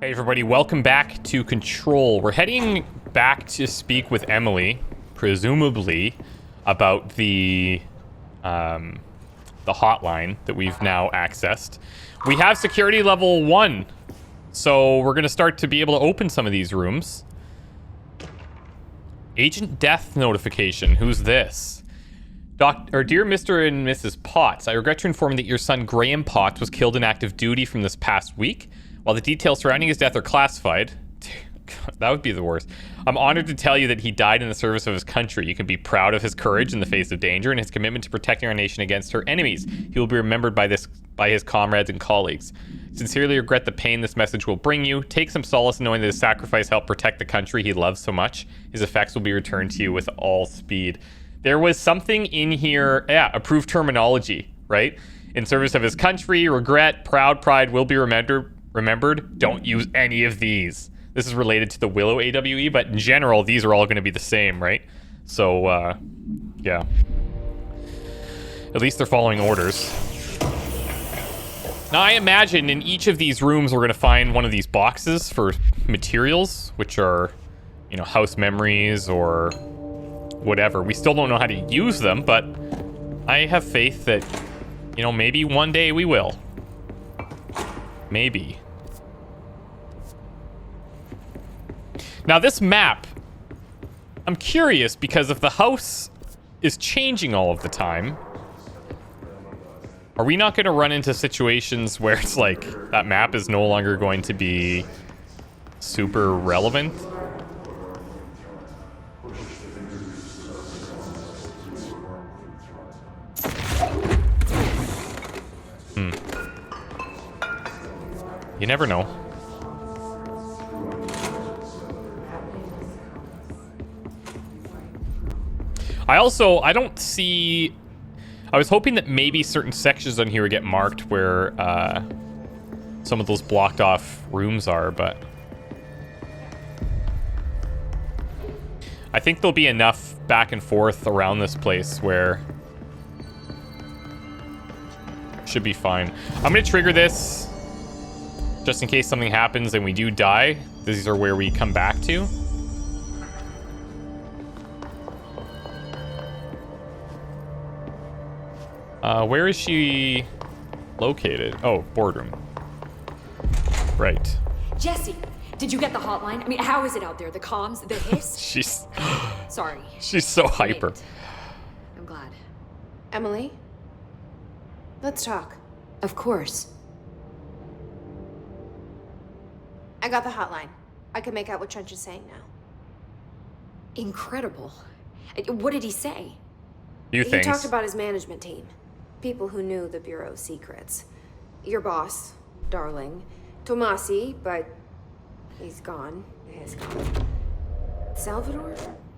Hey everybody, welcome back to Control. We're heading back to speak with Emily, presumably, about the hotline that we've now accessed. We have security level 1, so we're going to start to be able to open some of these rooms. Agent Death notification. Who's this? Dear Mr. and Mrs. Potts, I regret to inform you that your son Graham Potts was killed in active duty from this past week. While the details surrounding his death are classified, that would be the worst. I'm honored to tell you that he died in the service of his country. You can be proud of his courage in the face of danger and his commitment to protecting our nation against her enemies. He will be remembered by his comrades and colleagues. Sincerely regret the pain this message will bring you. Take some solace in knowing that his sacrifice helped protect the country he loves so much. His effects will be returned to you with all speed. There was something in here, approved terminology, right? In service of his country, regret, proud, pride will be remembered. Don't use any of these. This is related to the Willow AWE, but in general, these are all going to be the same, right? So, yeah. At least they're following orders. Now, I imagine in each of these rooms, we're going to find one of these boxes for materials, which are, you know, house memories or whatever. We still don't know how to use them, but I have faith that, you know, maybe one day we will. Maybe. Now this map, I'm curious because if the house is changing all of the time, are we not going to run into situations where it's like that map is no longer going to be super relevant? You never know. I don't see... I was hoping that maybe certain sections on here would get marked where some of those blocked off rooms are, but... I think there'll be enough back and forth around this place where... should be fine. I'm gonna trigger this just in case something happens and we do die. These are where we come back to. Where is she located? Oh, boardroom. Right. Jesse, did you get the hotline? I mean, how is it out there? The comms, the hiss? She's... Sorry. She's so hyper. I'm glad. Emily? Let's talk. Of course. I got the hotline. I can make out what Trench is saying now. Incredible. What did he say? Few things. He talked about his management team. People who knew the Bureau's secrets. Your boss, Darling. Tomasi, but he's gone. He's gone. Salvador?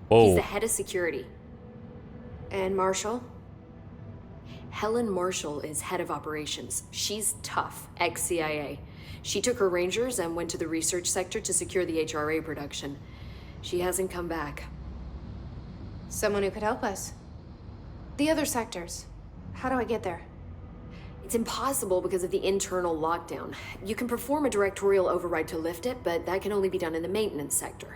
Whoa. He's the head of security. And Marshall? Helen Marshall is head of operations. She's tough, ex-CIA. She took her rangers and went to the research sector to secure the HRA production. She hasn't come back. Someone who could help us. The other sectors. How do I get there? It's impossible because of the internal lockdown. You can perform a directorial override to lift it, but that can only be done in the maintenance sector.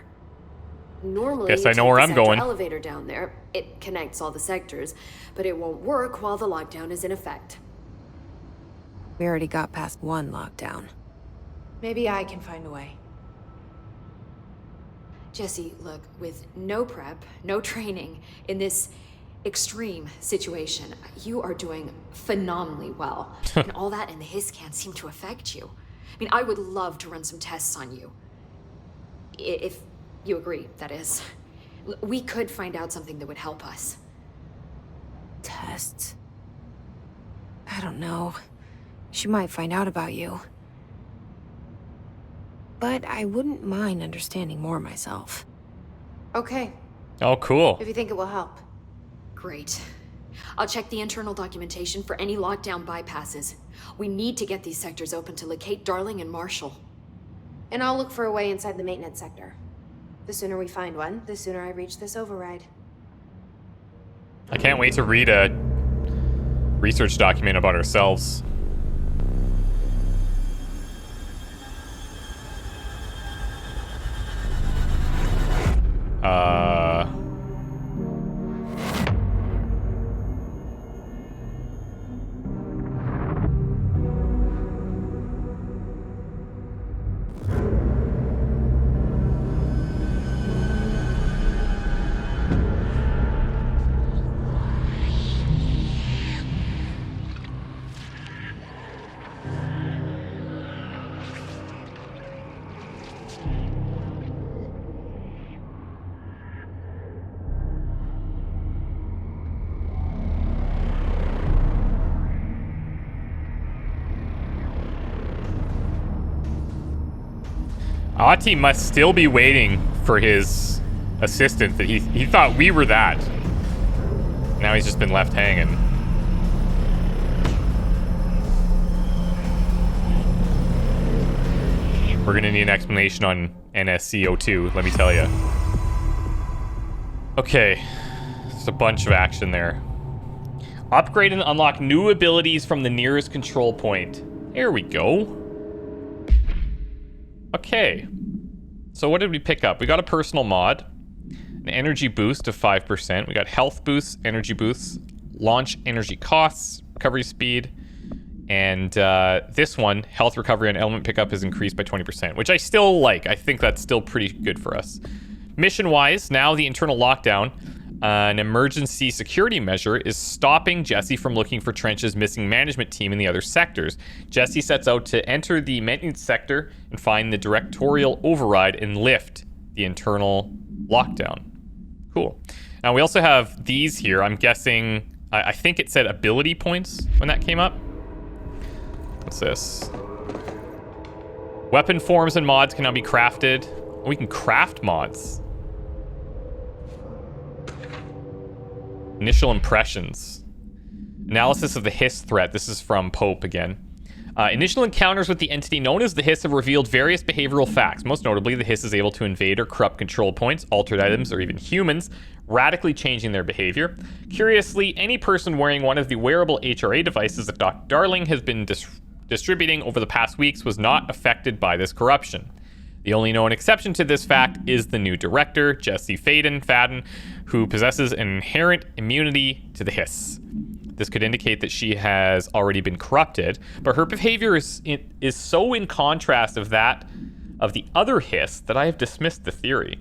Normally, Guess I know where I'm going. Elevator down there. It connects all the sectors, but it won't work while the lockdown is in effect. We already got past one lockdown. Maybe I can find a way. Jesse, look, with no prep, no training, in this extreme situation, you are doing phenomenally well. And all that and the hiss can't seem to affect you. I mean, I would love to run some tests on you. If you agree, that is. We could find out something that would help us. Tests? I don't know. She might find out about you. But I wouldn't mind understanding more myself. Okay, Oh, cool. if you think it will help. Great. I'll check the internal documentation for any lockdown bypasses. We need to get these sectors open to locate Darling and Marshall. And I'll look for a way inside the maintenance sector. The sooner we find one, the sooner I reach this override. I can't wait to read a research document about ourselves. Ahti must still be waiting for his assistant. That he thought we were that. Now he's just been left hanging. We're gonna need an explanation on NSCO2, let me tell you. Okay, there's a bunch of action there. Upgrade and unlock new abilities from the nearest control point. There we go. Okay. So what did we pick up? We got a personal mod, an energy boost of 5%. We got health boosts, energy boosts, launch energy costs, recovery speed, and this one, health recovery and element pickup, is increased by 20%, which I still like. I think that's still pretty good for us. Mission-wise, now the internal lockdown, an emergency security measure, is stopping Jesse from looking for Trench's missing management team in the other sectors. Jesse sets out to enter the maintenance sector and find the directorial override and lift the internal lockdown. Cool. Now we also have these here. I'm guessing, I think it said ability points when that came up. What's this? Weapon forms and mods can now be crafted. Oh, we can craft mods. Initial impressions. Analysis of the hiss threat. This is from Pope again. Initial encounters with the entity known as the hiss have revealed various behavioral facts. Most notably, the hiss is able to invade or corrupt control points, altered items, or even humans, radically changing their behavior. Curiously, any person wearing one of the wearable HRA devices that Dr. Darling has been distributing over the past weeks was not affected by this corruption. The only known exception to this fact is the new director, Jesse Fadden, who possesses an inherent immunity to the hiss. This could indicate that she has already been corrupted, but her behavior is so in contrast of that of the other hiss that I have dismissed the theory.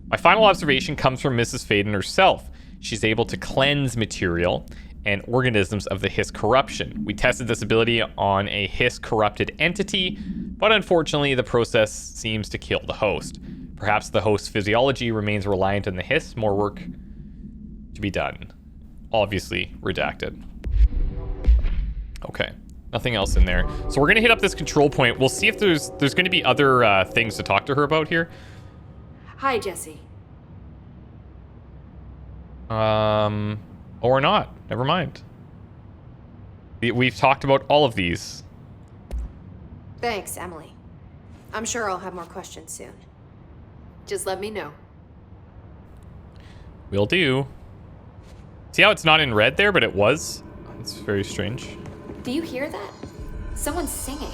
My final observation comes from Mrs. Fadden herself. She's able to cleanse material and organisms of the hiss corruption. We tested this ability on a hiss corrupted entity, but unfortunately the process seems to kill the host. Perhaps the host's physiology remains reliant on the hiss. More work to be done. Obviously redacted. Okay, nothing else in there. So we're gonna hit up this control point. We'll see if there's gonna be other things to talk to her about here. Hi, Jesse. Or not. Never mind. We've talked about all of these. Thanks, Emily. I'm sure I'll have more questions soon. Just let me know. Will do. See how it's not in red there, but it was? It's very strange. Do you hear that? Someone's singing.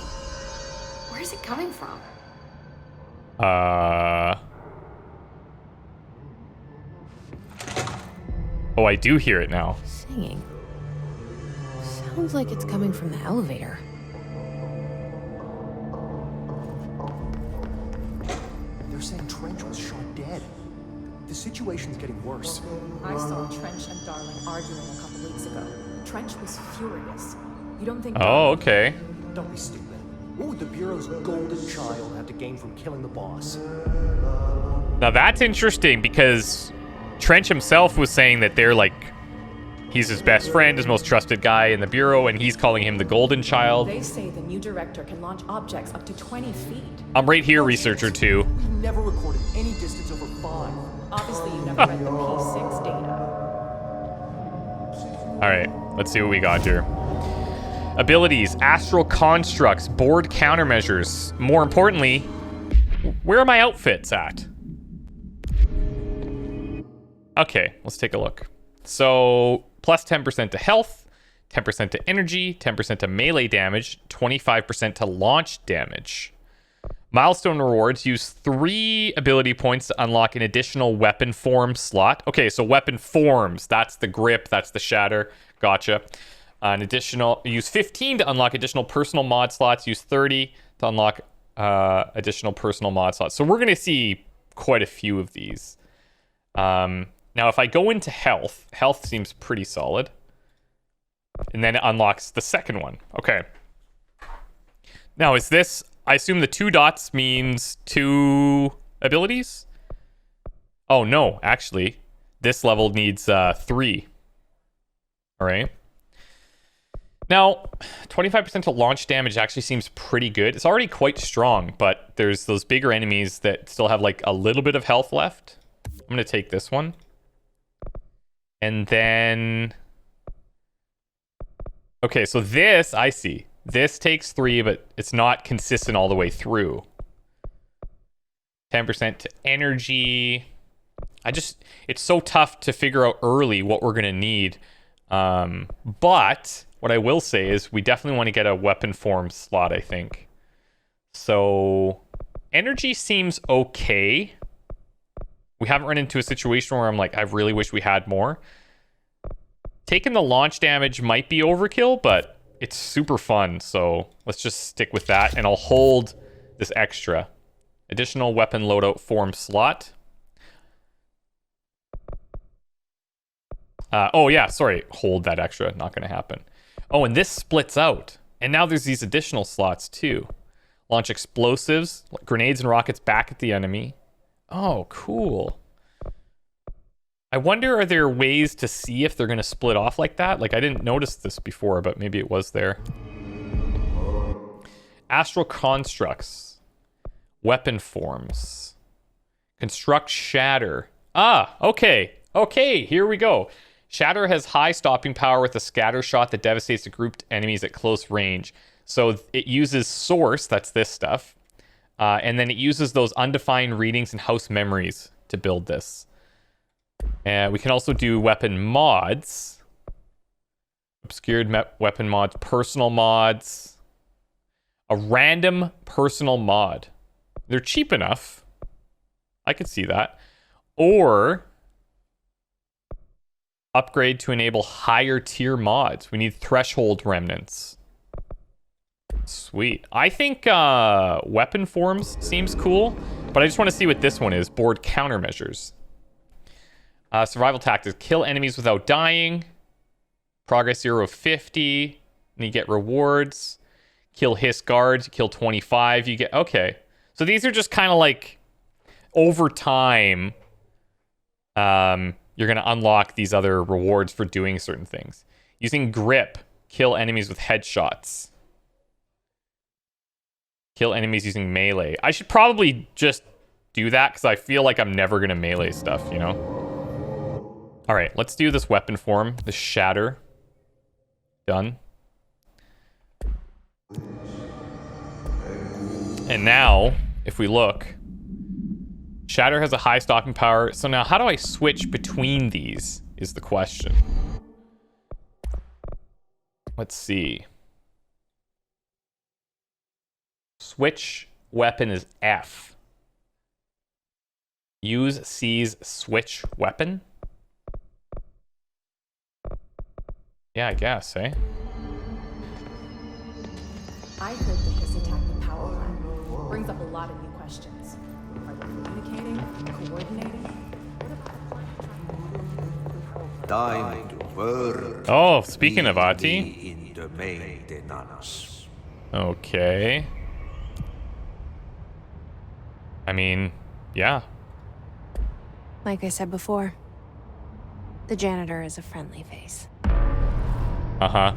Where's it coming from? Oh, I do hear it now. Singing. Sounds like it's coming from the elevator. They're saying Trench was shot dead. The situation's getting worse. I saw Trench and Darling arguing a couple weeks ago. Trench was furious. You don't think... Oh, okay. Don't be stupid. What would the Bureau's golden child have to gain from killing the boss? Now that's interesting because Trench himself was saying that they're like, he's his best friend, his most trusted guy in the Bureau, and he's calling him the golden child. They say the new director can launch objects up to 20 feet. I'm right here, researcher 2. We've never recorded any distance over 5. Obviously, you never read the P6 data. Alright, let's see what we got here. Abilities, astral constructs, board countermeasures. More importantly, where are my outfits at? Okay, let's take a look. So, plus 10% to health, 10% to energy, 10% to melee damage, 25% to launch damage. Milestone rewards use 3 ability points to unlock an additional weapon form slot. Okay, so weapon forms. That's the grip, that's the shatter. Gotcha. An additional, use 15 to unlock additional personal mod slots. Use 30 to unlock additional personal mod slots. So we're going to see quite a few of these. Now, if I go into health, health seems pretty solid. And then it unlocks the second one. Okay. Now, is this... I assume the 2 dots means 2 abilities? Oh, no. Actually, this level needs 3. All right. Now, 25% to launch damage actually seems pretty good. It's already quite strong, but there's those bigger enemies that still have like a little bit of health left. I'm going to take this one. And then... Okay, so this, I see. This takes 3, but it's not consistent all the way through. 10% to energy. It's so tough to figure out early what we're going to need. But what I will say is we definitely want to get a weapon form slot, I think. So energy seems okay. We haven't run into a situation where I'm like, I really wish we had more. Taking the launch damage might be overkill, but it's super fun. So let's just stick with that. And I'll hold this extra. Additional weapon loadout form slot. Oh yeah, sorry. Hold that extra. Not going to happen. Oh, and this splits out. And now there's these additional slots too. Launch explosives, grenades and rockets back at the enemy. Oh, cool. I wonder, are there ways to see if they're going to split off like that? Like, I didn't notice this before, but maybe it was there. Astral constructs. Weapon forms. Construct shatter. Ah, okay. Okay, here we go. Shatter has high stopping power with a scatter shot that devastates the grouped enemies at close range. So it uses source, that's this stuff. And then it uses those undefined readings and house memories to build this. And we can also do weapon mods. Obscured weapon mods, personal mods. A random personal mod. They're cheap enough. I could see that. Or upgrade to enable higher tier mods. We need threshold remnants. Sweet. I think weapon forms seems cool, but I just want to see what this one is. Board countermeasures. Survival tactics. Kill enemies without dying. Progress 0 of 50. And you get rewards. Kill hiss guards. You kill 25. You get... Okay. So these are just kind of like... Over time... you're going to unlock these other rewards for doing certain things. Using grip. Kill enemies with headshots. Kill enemies using melee. I should probably just do that because I feel like I'm never going to melee stuff, you know? All right, let's do this weapon form. The shatter. Done. And now, if we look, shatter has a high stopping power. So now how do I switch between these is the question. Let's see. Switch weapon is F. Use C's switch weapon. Yeah, I guess, eh? I heard the hiss attack the power plant. Brings up a lot of new questions. Are they communicating? Coordinating? What about a Oh, speaking of Ahti. Okay. I mean, yeah. Like I said before, the janitor is a friendly face. Uh-huh.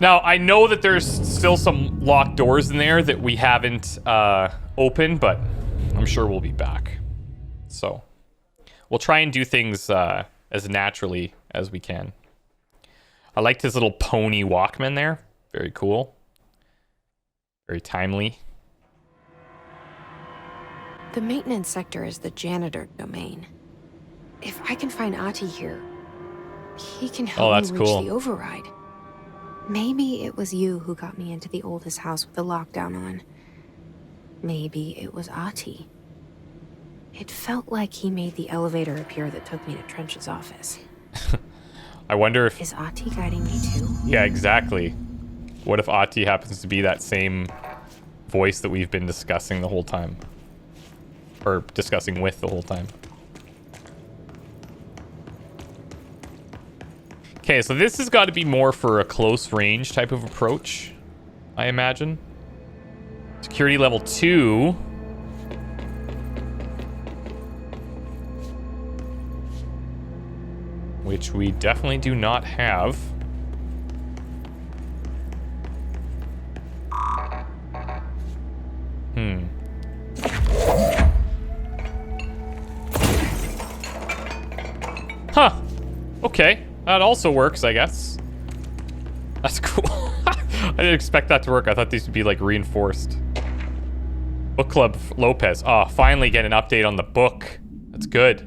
Now, I know that there's still some locked doors in there that we haven't opened, but I'm sure we'll be back. So, we'll try and do things as naturally as we can. I liked his little pony Walkman there. Very cool. Very timely. The maintenance sector is the janitor domain. If I can find Ahti here, he can help me reach the override. Maybe it was you who got me into the oldest house with the lockdown on. Maybe it was Ahti. It felt like he made the elevator appear that took me to Trench's office. I wonder if... Is Ahti guiding me too? Yeah, exactly. What if Ahti happens to be that same voice that we've been discussing the whole time? Or discussing with the whole time. Okay, so this has got to be more for a close range type of approach, I imagine. Security level 2. Which we definitely do not have. Huh. Okay. That also works, I guess. That's cool. I didn't expect that to work. I thought these would be, like, reinforced. Book Club Lopez. Oh, finally get an update on the book. That's good.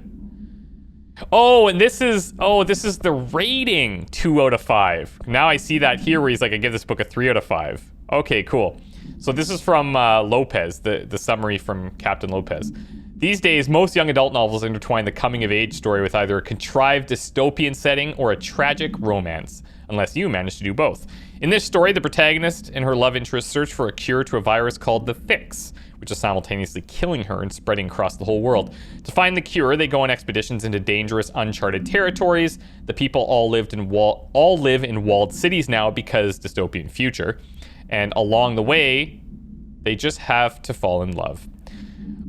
Oh, and this is the rating 2 out of 5. Now I see that here where he's like, I give this book a 3 out of 5. Okay, cool. So this is from Lopez, the summary from Captain Lopez. These days, most young adult novels intertwine the coming-of-age story with either a contrived dystopian setting or a tragic romance, unless you manage to do both. In this story, the protagonist and her love interest search for a cure to a virus called the Fix, which is simultaneously killing her and spreading across the whole world. To find the cure, they go on expeditions into dangerous, uncharted territories. The people all live in walled cities now because dystopian future. And along the way, they just have to fall in love.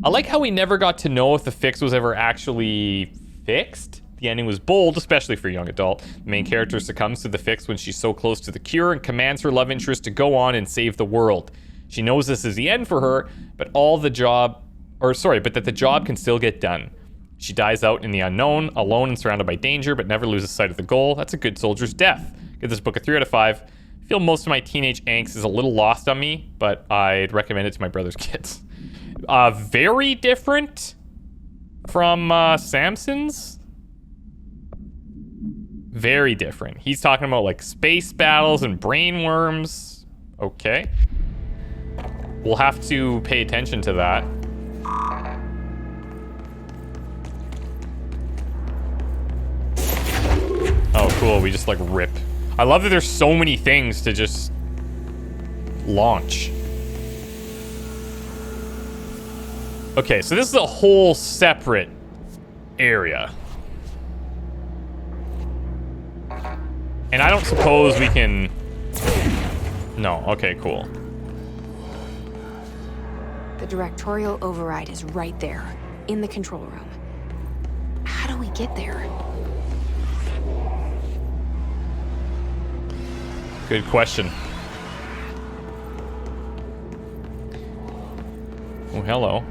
I like how we never got to know if the Fix was ever actually fixed. The ending was bold, especially for a young adult. The main character succumbs to the Fix when she's so close to the cure and commands her love interest to go on and save the world. She knows this is the end for her, but that the job can still get done. She dies out in the unknown, alone and surrounded by danger, but never loses sight of the goal. That's a good soldier's death. Give this book a 3 out of 5. I feel most of my teenage angst is a little lost on me, but I'd recommend it to my brother's kids. Very different from Samson's. Very different. He's talking about like space battles and brain worms. Okay. We'll have to pay attention to that. Oh, cool. We just like rip. I love that there's so many things to just launch. Okay, so this is a whole separate area. And I don't suppose we can... No, okay, cool. The directorial override is right there, in the control room. How do we get there? Good question. Oh, hello.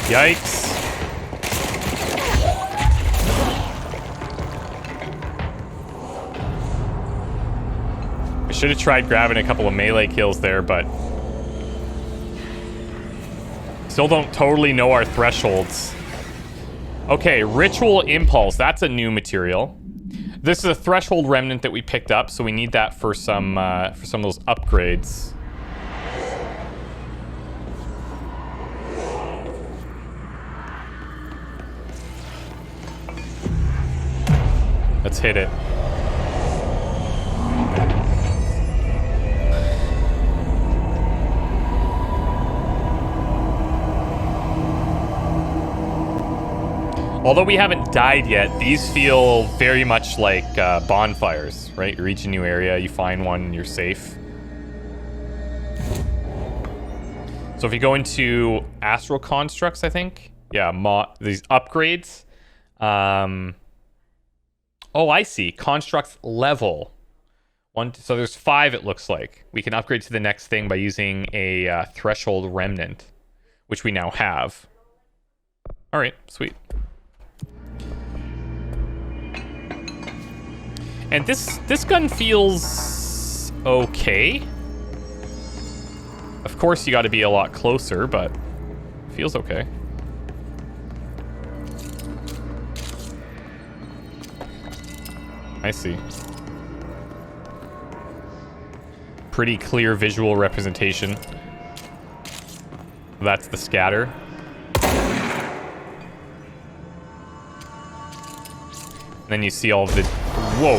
Yikes. I should have tried grabbing a couple of melee kills there, but still don't totally know our thresholds. Okay, Ritual Impulse. That's a new material. This is a threshold remnant that we picked up, so we need that for some of those upgrades. Let's hit it. Although we haven't died yet, these feel very much like bonfires, right? You reach a new area, you find one, you're safe. So if you go into Astral Constructs, I think, yeah, these upgrades. Oh, I see. Constructs level. So there's 5, it looks like. We can upgrade to the next thing by using a threshold remnant, which we now have. All right, sweet. And this gun feels okay. Of course, you got to be a lot closer, but it feels okay. I see. Pretty clear visual representation. That's the scatter. And then you see all of the... Whoa.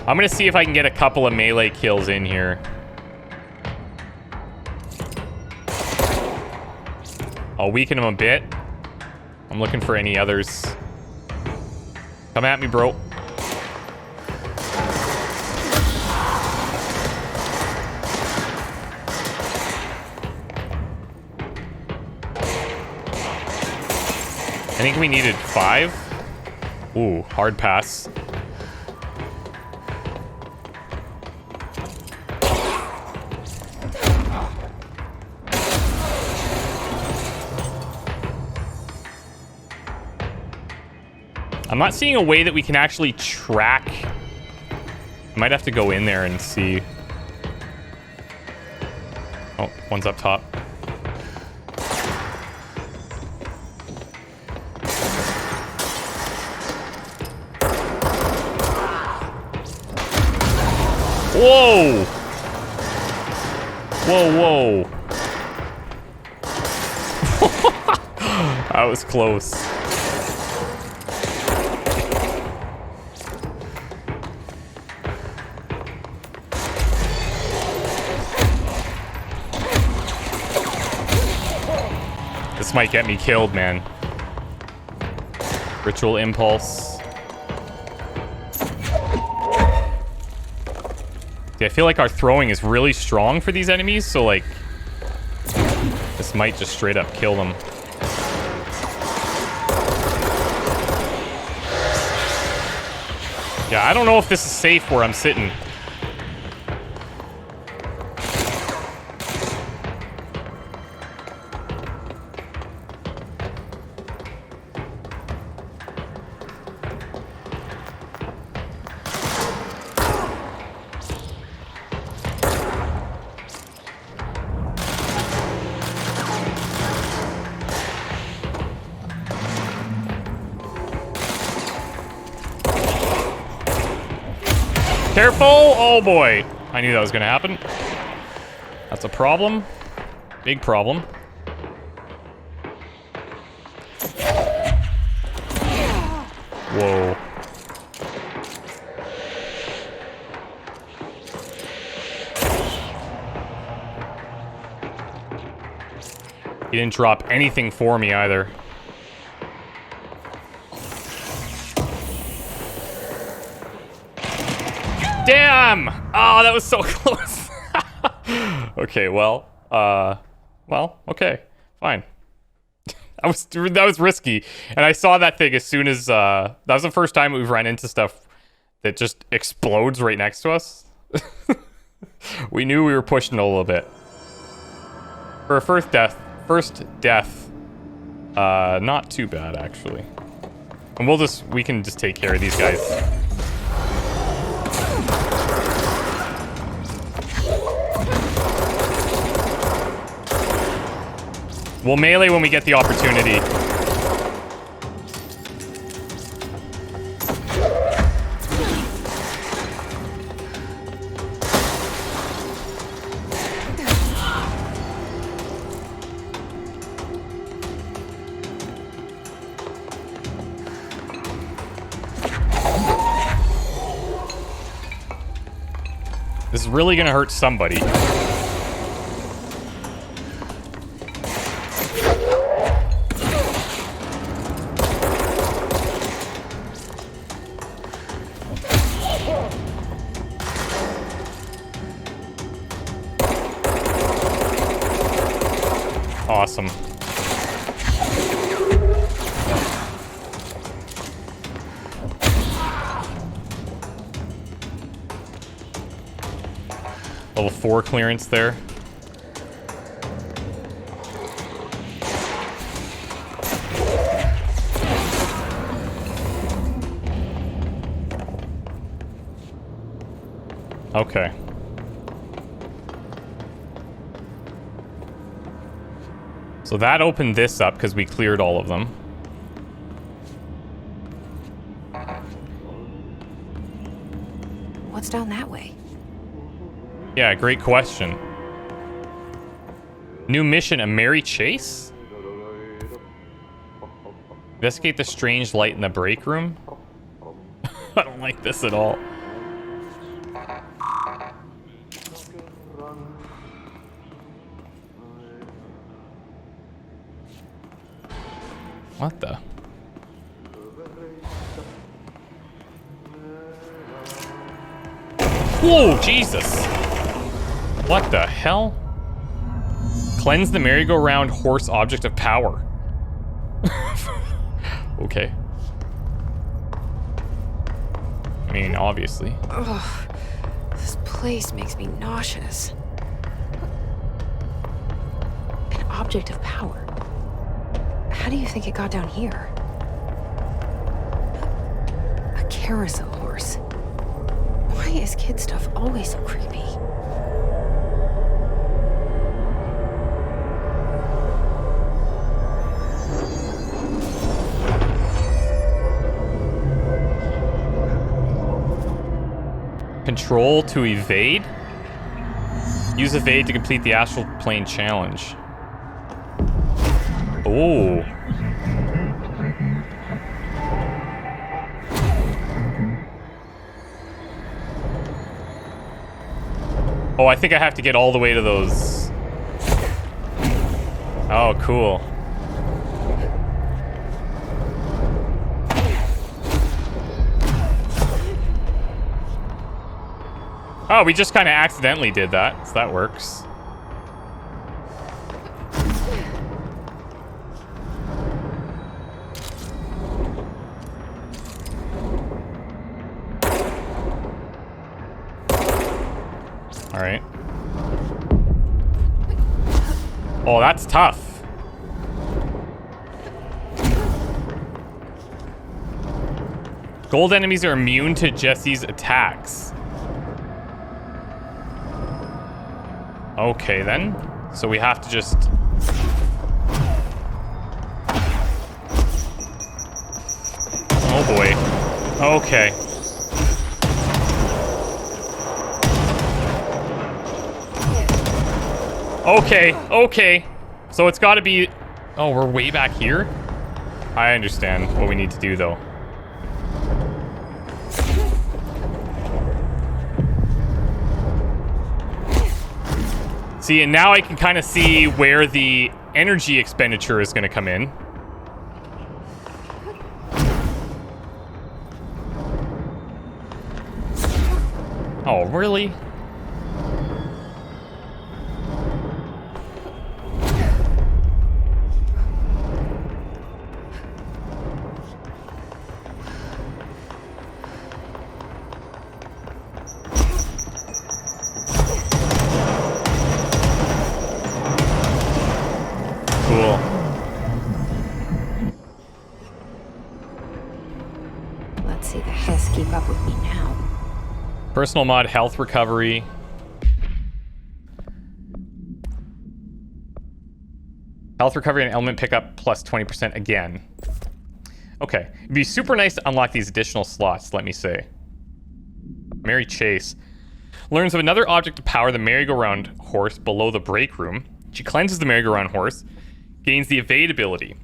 I'm gonna see if I can get a couple of melee kills in here. I'll weaken him a bit. I'm looking for any others. Come at me, bro. I think we needed 5. Ooh, hard pass. I'm not seeing a way that we can actually track. I might have to go in there and see. Oh, one's up top. Whoa! Whoa, whoa. That was close. This might get me killed, man. Ritual impulse. See, I feel like our throwing is really strong for these enemies, so like this might just straight up kill them. Yeah, I don't know if this is safe where I'm sitting. Careful! Oh boy. I knew that was gonna happen. That's a problem. Big problem. Whoa. He didn't drop anything for me either. Damn! Oh, that was so close. Okay, well, okay, fine. That was risky, and I saw that thing as soon as that was the first time we've run into stuff that just explodes right next to us. We knew we were pushing it a little bit. For a first death, not too bad actually. And we can just take care of these guys. We'll melee when we get the opportunity. This is really gonna hurt somebody. Awesome. Level 4 clearance there. Okay. So that opened this up because we cleared all of them. What's down that way? Yeah, great question. New mission, a merry chase? Investigate the strange light in the break room? I don't like this at all. What the? Whoa, Jesus! What the hell? Cleanse the merry-go-round horse object of power. Okay. I mean, obviously. Ugh, this place makes me nauseous. An object of power. How do you think it got down here? A carousel horse. Why is kid stuff always so creepy? Control to evade? Use evade to complete the astral plane challenge. Oh. Oh, I think I have to get all the way to those. Oh, cool. Oh, we just kind of accidentally did that, so that works. All right. Oh, that's tough. Gold enemies are immune to Jesse's attacks. Okay, then. So we have to just... Oh, boy. Okay. Okay, okay. So it's got to be... Oh, we're way back here? I understand what we need to do, though. See, and now I can kind of see where the energy expenditure is going to come in. Oh, really? Personal mod, health recovery. Health recovery and element pickup plus 20% again. Okay. It'd be super nice to unlock these additional slots, let me say. Mary Chase learns of another object of power, the merry-go-round horse, below the break room. She cleanses the merry-go-round horse, gains the evade ability.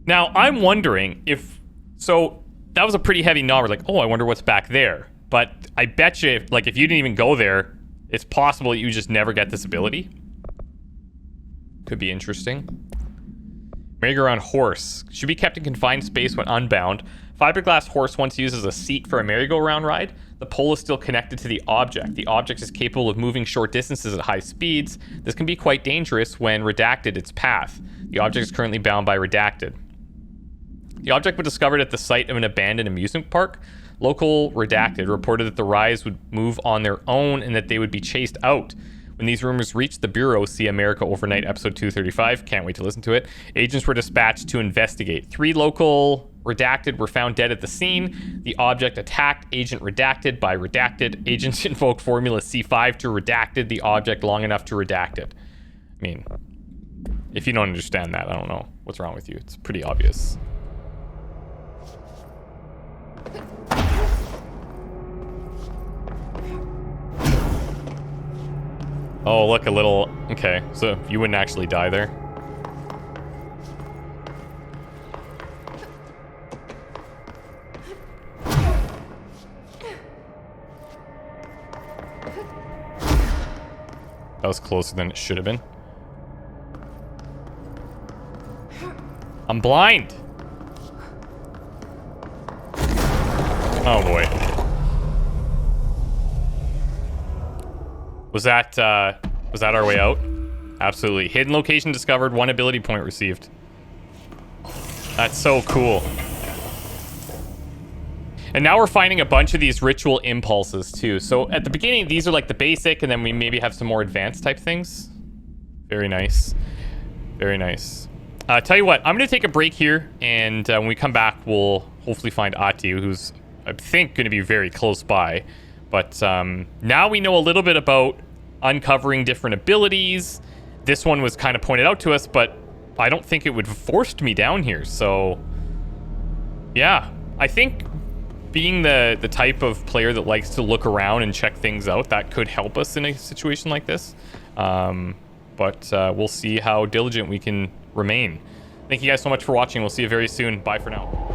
Now, I'm wondering if... So, that was a pretty heavy nod. We're like, oh, I wonder what's back there. But I bet you, like, if you didn't even go there, it's possible you just never get this ability. Could be interesting. Merry-go-round horse. Should be kept in confined space when unbound. Fiberglass horse once used as a seat for a merry-go-round ride. The pole is still connected to the object. The object is capable of moving short distances at high speeds. This can be quite dangerous when redacted its path. The object is currently bound by redacted. The object was discovered at the site of an abandoned amusement park. Local redacted reported that the rides would move on their own and that they would be chased out. When these rumors reached the Bureau, see America Overnight, episode 235, can't wait to listen to it, agents were dispatched to investigate. 3 local redacted were found dead at the scene. The object attacked Agent Redacted by redacted. Agents invoked Formula C5 to redacted the object long enough to redact it. I mean, if you don't understand that, I don't know what's wrong with you. It's pretty obvious. Oh, look, a little... Okay, so you wouldn't actually die there. That was closer than it should have been. I'm blind. Oh boy. Was that our way out? Absolutely. Hidden location discovered, 1 ability point received. That's so cool. And now we're finding a bunch of these ritual impulses too. So at the beginning, these are like the basic, and then we maybe have some more advanced type things. Very nice. Very nice. Tell you what, I'm going to take a break here, and when we come back, we'll hopefully find Ahti, who's, I think, going to be very close by. But now we know a little bit about uncovering different abilities. This one was kind of pointed out to us, but I don't think it would have forced me down here. So, yeah, I think being the type of player that likes to look around and check things out, that could help us in a situation like this. But we'll see how diligent we can remain. Thank you guys so much for watching. We'll see you very soon. Bye for now.